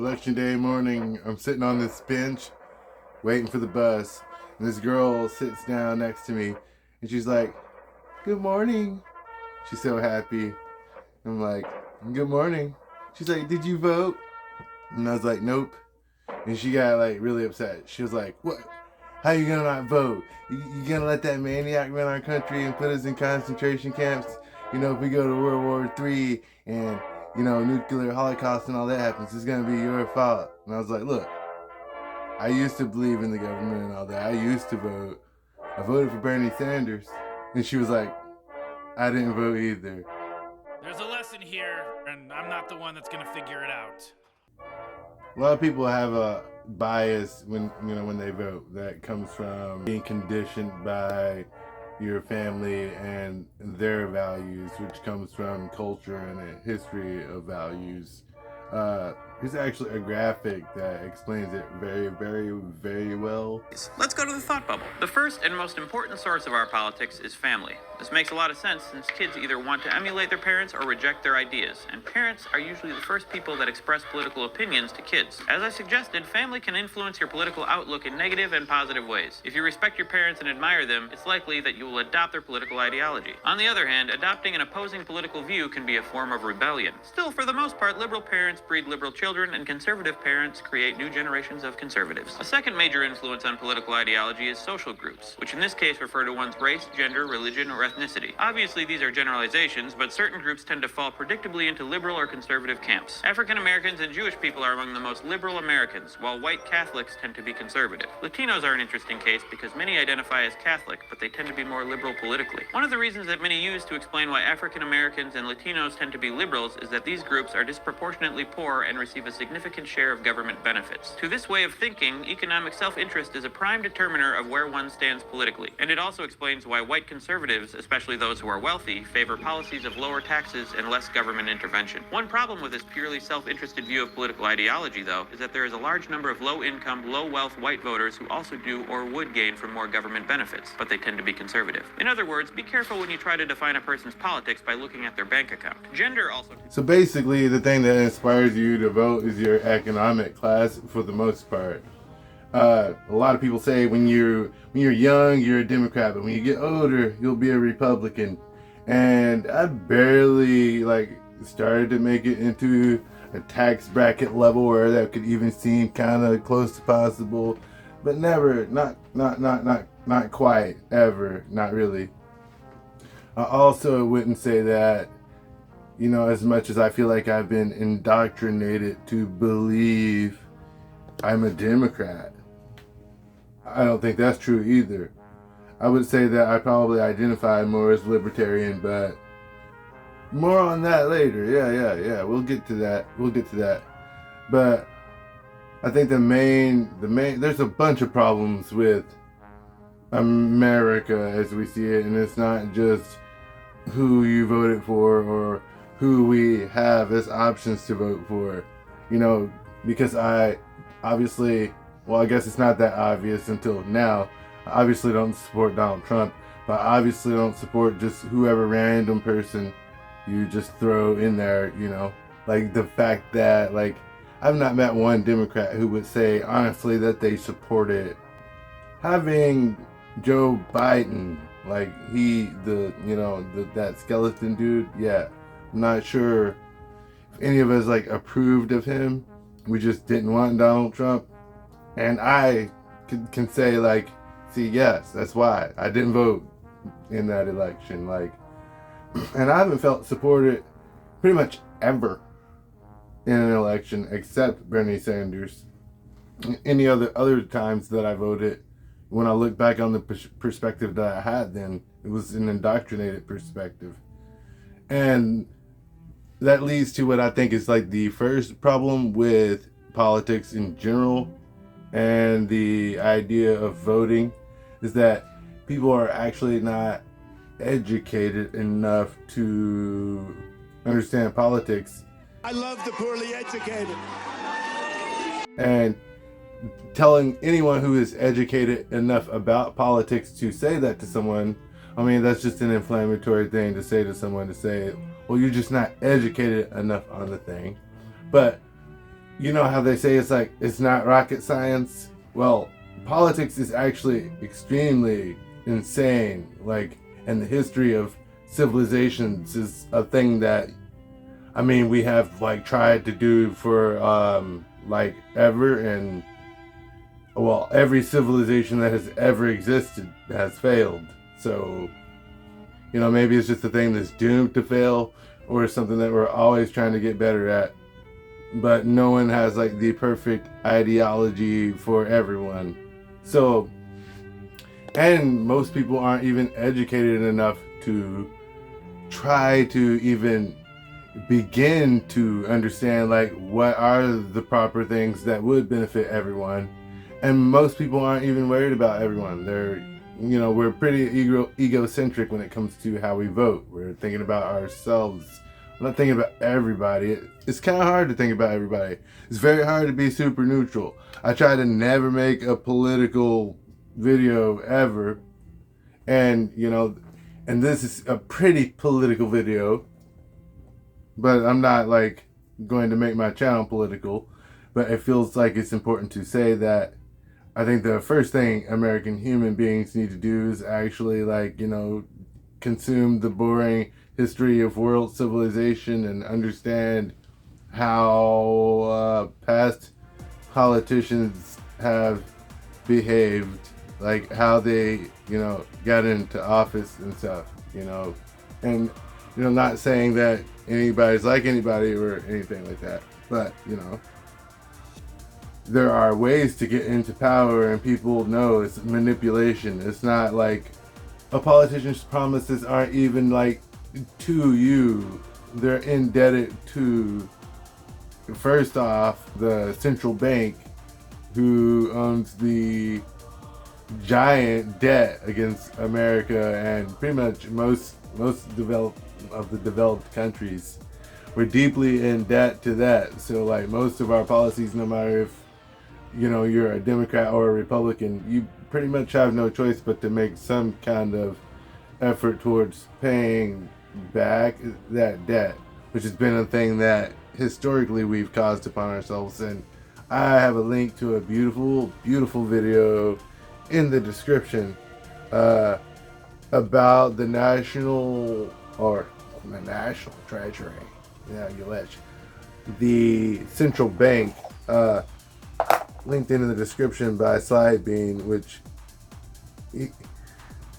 Election day morning, I'm sitting on this bench waiting for the bus, and this girl sits down next to me, and she's like, "Good morning." She's so happy. I'm like, "Good morning." She's like, "Did you vote?" And I was like, "Nope." And she got like really upset. She was like, "What? How you gonna not vote? You gonna let that maniac run our country and put us in concentration camps? If we go to World War III and nuclear holocaust and all that happens, it's gonna be your fault." And I was like, "Look, I used to believe in the government and all that. I used to vote. I voted for Bernie Sanders." And she was like, "I didn't vote either." There's a lesson here, and I'm not the one that's gonna figure it out. A lot of people have a bias when they vote that comes from being conditioned by your family and their values, which comes from culture and a history of values. Here's actually a graphic that explains it very, very, very well. Let's go to the thought bubble. The first and most important source of our politics is family. This makes a lot of sense since kids either want to emulate their parents or reject their ideas, and parents are usually the first people that express political opinions to kids. As I suggested, family can influence your political outlook in negative and positive ways. If you respect your parents and admire them, it's likely that you will adopt their political ideology. On the other hand, adopting an opposing political view can be a form of rebellion. Still, for the most part, liberal parents breed liberal children, and conservative parents create new generations of conservatives. A second major influence on political ideology is social groups, which in this case refer to one's race, gender, religion, or ethnicity. Obviously, these are generalizations, but certain groups tend to fall predictably into liberal or conservative camps. African Americans and Jewish people are among the most liberal Americans, while white Catholics tend to be conservative. Latinos are an interesting case because many identify as Catholic, but they tend to be more liberal politically. One of the reasons that many use to explain why African Americans and Latinos tend to be liberals is that these groups are disproportionately poor and receive a significant share of government benefits. To this way of thinking, economic self-interest is a prime determiner of where one stands politically, and it also explains why white conservatives, especially those who are wealthy, favor policies of lower taxes and less government intervention. One problem with this purely self-interested view of political ideology, though, is that there is a large number of low-income, low-wealth white voters who also do or would gain from more government benefits, but they tend to be conservative. In other words, be careful when you try to define a person's politics by looking at their bank account. Gender also... So basically, the thing that inspires you to vote is your economic class for the most part. A lot of people say when you're young, you're a Democrat, but when you get older, you'll be a Republican. And I barely started to make it into a tax bracket level where that could even seem kind of close to possible, but never, not quite, ever, not really. I also wouldn't say that, as much as I feel like I've been indoctrinated to believe I'm a Democrat. I don't think that's true either. I would say that I probably identify more as libertarian, but more on that later. Yeah. We'll get to that. But I think the main, there's a bunch of problems with America as we see it, and it's not just who you voted for or who we have as options to vote for. Because I guess it's not that obvious until now. I obviously don't support Donald Trump, but I obviously don't support just whoever random person you just throw in there, Like the fact that, I've not met one Democrat who would say honestly that they supported having Joe Biden, that skeleton dude. Yeah, I'm not sure if any of us approved of him. We just didn't want Donald Trump. And I can say see, yes, that's why I didn't vote in that election. And I haven't felt supported pretty much ever in an election except Bernie Sanders. Any other times that I voted, when I look back on the perspective that I had then, it was an indoctrinated perspective. And that leads to what I think is the first problem with politics in general and the idea of voting, is that people are actually not educated enough to understand politics. I love the poorly educated. And telling anyone who is educated enough about politics to say that to someone, that's just an inflammatory thing to say to someone, to say, well, you're just not educated enough on the thing. But you know how they say it's like, it's not rocket science? Well, politics is actually extremely insane. Like, and the history of civilizations is a thing that, I mean, we have like tried to do for like ever, and well, every civilization that has ever existed has failed. So, you know, maybe it's just a thing that's doomed to fail, or something that we're always trying to get better at. But no one has like the perfect ideology for everyone. So, and most people aren't even educated enough to try to even begin to understand like what are the proper things that would benefit everyone. And most people aren't even worried about everyone. They're, you know, we're pretty egocentric when it comes to how we vote. We're thinking about ourselves. I'm not thinking about everybody. It's kind of hard to think about everybody. It's very hard to be super neutral. I try to never make a political video ever. And, you know, and this is a pretty political video. But I'm not like going to make my channel political. But it feels like it's important to say that I think the first thing American human beings need to do is actually like, you know, consume the boring history of world civilization and understand how past politicians have behaved, like how they, you know, got into office and stuff, you know, and, you know, not saying that anybody's like anybody or anything like that, but, you know, there are ways to get into power, and people know it's manipulation. It's not like a politician's promises aren't even like to you. They're indebted to, first off, the central bank, who owns the giant debt against America and pretty much most developed countries. We're deeply in debt to that. So like most of our policies, no matter if, you know, you're a Democrat or a Republican, you pretty much have no choice but to make some kind of effort towards paying back that debt, which has been a thing that historically we've caused upon ourselves. And I have a link to a beautiful, beautiful video in the description about the national treasury, yeah, you ledge, the central bank, linked in the description by Slidebean, which,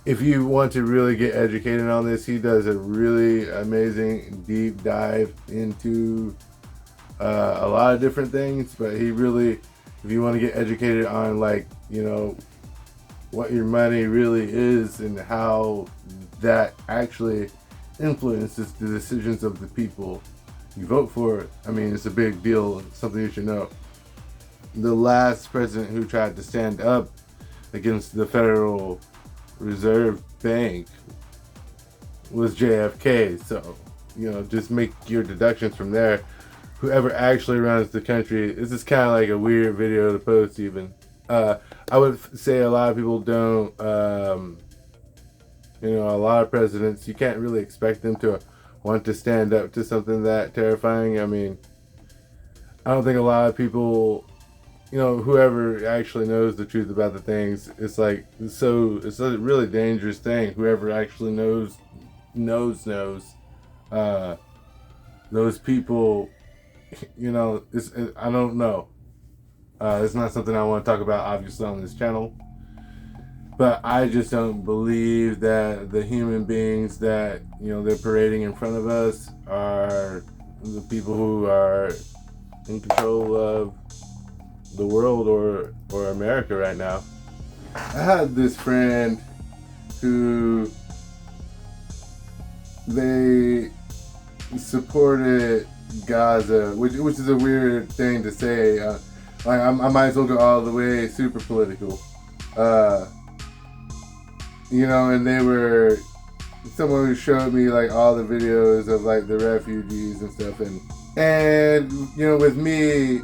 if you want to really get educated on this, he does a really amazing deep dive into a lot of different things. But he really, if you want to get educated on, like, you know, what your money really is and how that actually influences the decisions of the people you vote for, I mean, it's a big deal, something you should know. The last president who tried to stand up against the Federal Reserve Bank was JFK. So, you know, just make your deductions from there. Whoever actually runs the country, this is kind of like a weird video to post even. I would say a lot of people don't, you know, a lot of presidents, you can't really expect them to want to stand up to something that terrifying. I mean, I don't think a lot of people, you know, whoever actually knows the truth about the things, it's like, it's a really dangerous thing. Whoever actually knows. Those people, you know, I don't know. It's not something I want to talk about, obviously, on this channel. But I just don't believe that the human beings that, you know, they're parading in front of us are the people who are in control of the world or America right now. I had this friend who, they supported Gaza, which is a weird thing to say. Like I might as well go all the way super political. You know, and they were someone who showed me like all the videos of like the refugees and stuff, and you know, with me,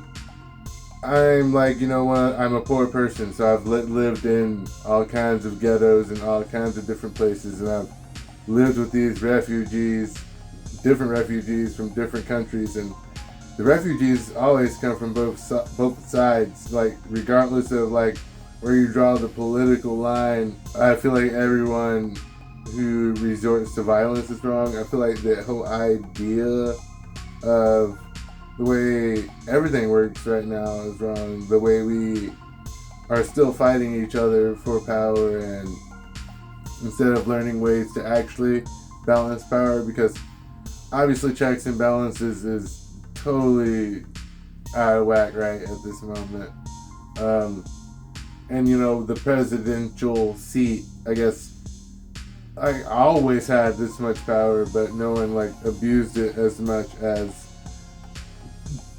I'm like, you know what, I'm a poor person, so I've lived in all kinds of ghettos and all kinds of different places, and I've lived with these refugees, different refugees from different countries, and the refugees always come from both sides, like regardless of like where you draw the political line. I feel like everyone who resorts to violence is wrong. I feel like the whole idea of the way everything works right now is wrong. The way we are still fighting each other for power, and instead of learning ways to actually balance power, because obviously checks and balances is totally out of whack right at this moment. And you know, the presidential seat, I guess I always had this much power, but no one like abused it as much as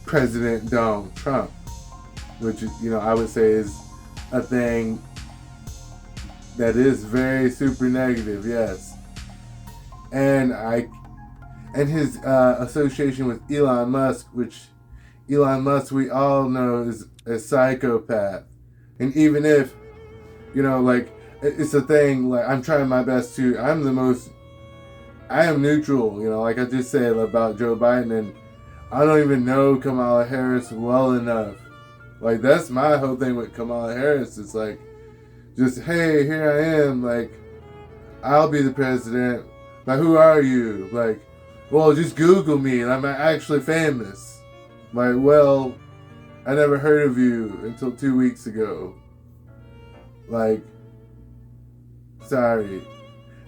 President Donald Trump, which, you know, I would say is a thing that is very super negative, yes. And his association with Elon Musk, which Elon Musk we all know is a psychopath. And even if, you know, like, it's a thing, like, I'm trying my best to, I am neutral, you know, like I just said about Joe Biden, and I don't even know Kamala Harris well enough. Like, that's my whole thing with Kamala Harris. It's like, just, hey, here I am, like, I'll be the president. Like, who are you? Like, well, just Google me, and I'm actually famous. Like, well, I never heard of you until 2 weeks ago. Like, sorry.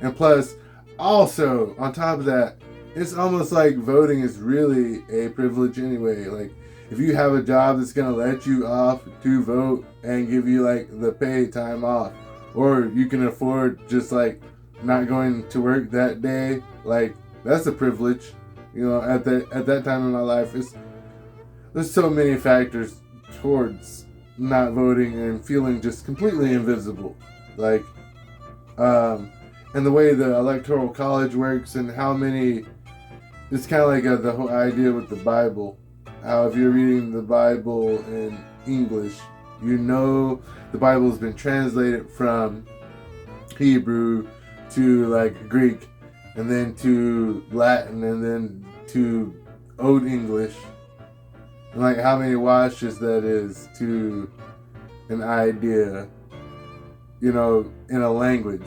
And plus, also, on top of that, it's almost like voting is really a privilege anyway. Like, if you have a job that's going to let you off to vote and give you, like, the paid time off, or you can afford just, like, not going to work that day, like, that's a privilege. You know, at that time in my life, there's so many factors towards not voting and feeling just completely invisible. Like, and the way the Electoral College works, and how many, it's kind of like the whole idea with the Bible. How if you're reading the Bible in English, you know the Bible has been translated from Hebrew to like Greek, and then to Latin, and then to Old English. And like how many washes that is to an idea, you know, in a language.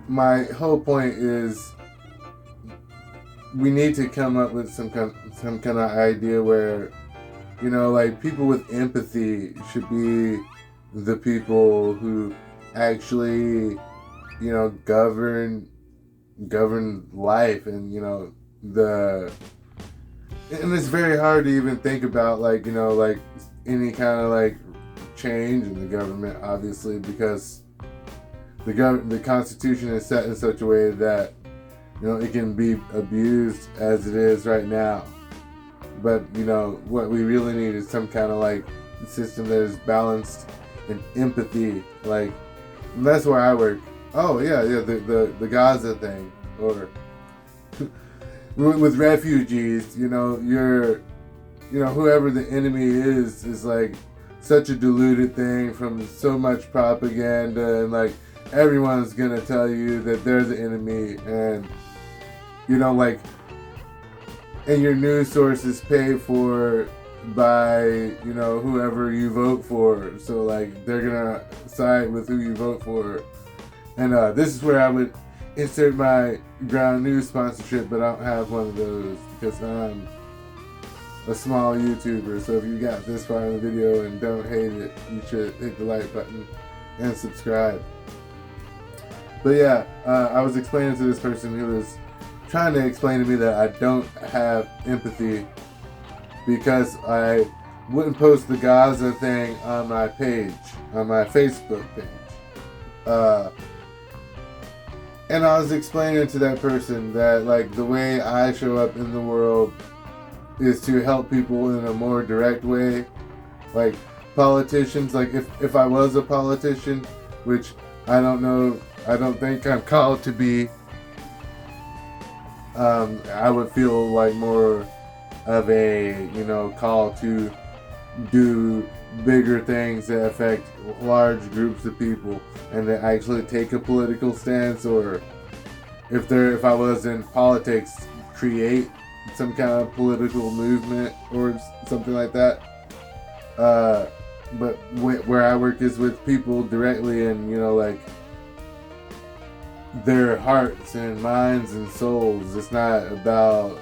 My whole point is we need to come up with some kind of idea where, you know, like, people with empathy should be the people who actually, you know, govern life. And, you know, and it's very hard to even think about, like, you know, like any kind of like change in the government, obviously, because the Constitution is set in such a way that, you know, it can be abused as it is right now. But, you know, what we really need is some kind of like system that is balanced and empathy. Like, and that's where I work. Oh yeah, the Gaza thing, or with refugees. You know, whoever the enemy is like such a diluted thing from so much propaganda, and like everyone's gonna tell you that they're the enemy, and, you know, like, and your news sources paid for by, you know, whoever you vote for. So like they're gonna side with who you vote for. And this is where I would insert my ground news sponsorship, but I don't have one of those because I'm a small YouTuber. So if you got this far in the video and don't hate it, you should hit the like button and subscribe. But yeah, I was explaining to this person who was trying to explain to me that I don't have empathy because I wouldn't post the Gaza thing on my page, on my Facebook page. And I was explaining to that person that, like, the way I show up in the world is to help people in a more direct way. Like, politicians, like, if I was a politician, which I don't know, I don't think I'm called to be, I would feel like more of a, you know, call to do bigger things that affect large groups of people and to actually take a political stance, or if I was in politics, create some kind of political movement or something like that. But where I work is with people directly, and like their hearts and minds and souls. It's not about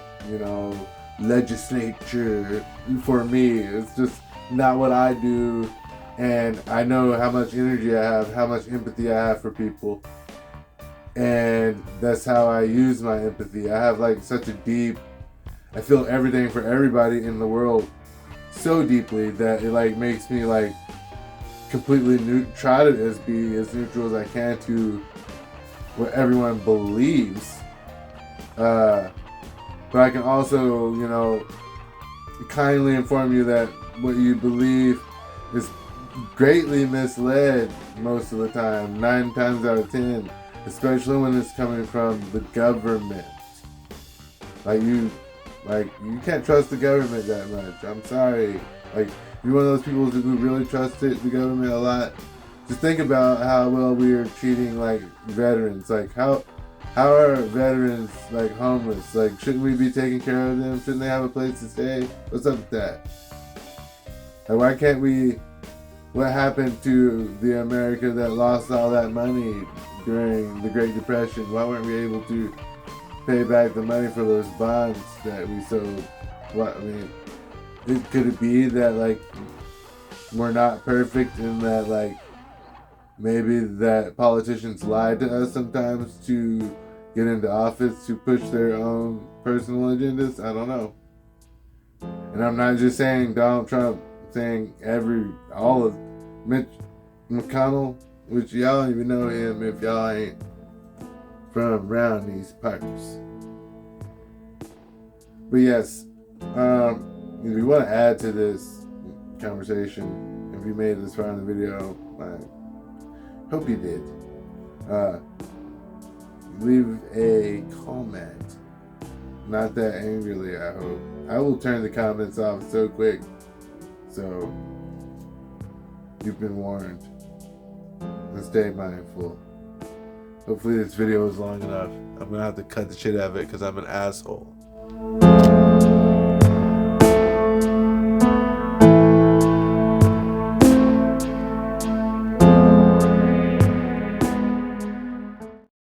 legislature for me. It's just not what I do, and I know how much energy I have, how much empathy I have for people, and that's how I use my empathy. I have such a deep, I feel everything for everybody in the world so deeply that it makes me completely try to be as neutral as I can to what everyone believes, but I can also kindly inform you that what you believe is greatly misled most of the time, 9 times out of 10, especially when it's coming from the government. You can't trust the government that much. I'm sorry. You're one of those people who really trusted the government a lot. Just think about how well we are treating veterans. How are veterans homeless? Shouldn't we be taking care of them? Shouldn't they have a place to stay? What's up with that? Why can't we? What happened to the America that lost all that money during the Great Depression? Why weren't we able to pay back the money for those bonds that we sold? Could it be that we're not perfect in that maybe that politicians lie to us sometimes to get into office to push their own personal agendas? I don't know. And I'm not just saying Donald Trump, I'm saying all of Mitch McConnell, which y'all don't even know him if y'all ain't from around these parts. But yes, if you want to add to this conversation, if you made it this far in the video, I hope you did. Leave a comment. Not that angrily, I hope. I will turn the comments off so quick. So, you've been warned. And stay mindful. Hopefully this video is long enough. I'm gonna have to cut the shit out of it because I'm an asshole.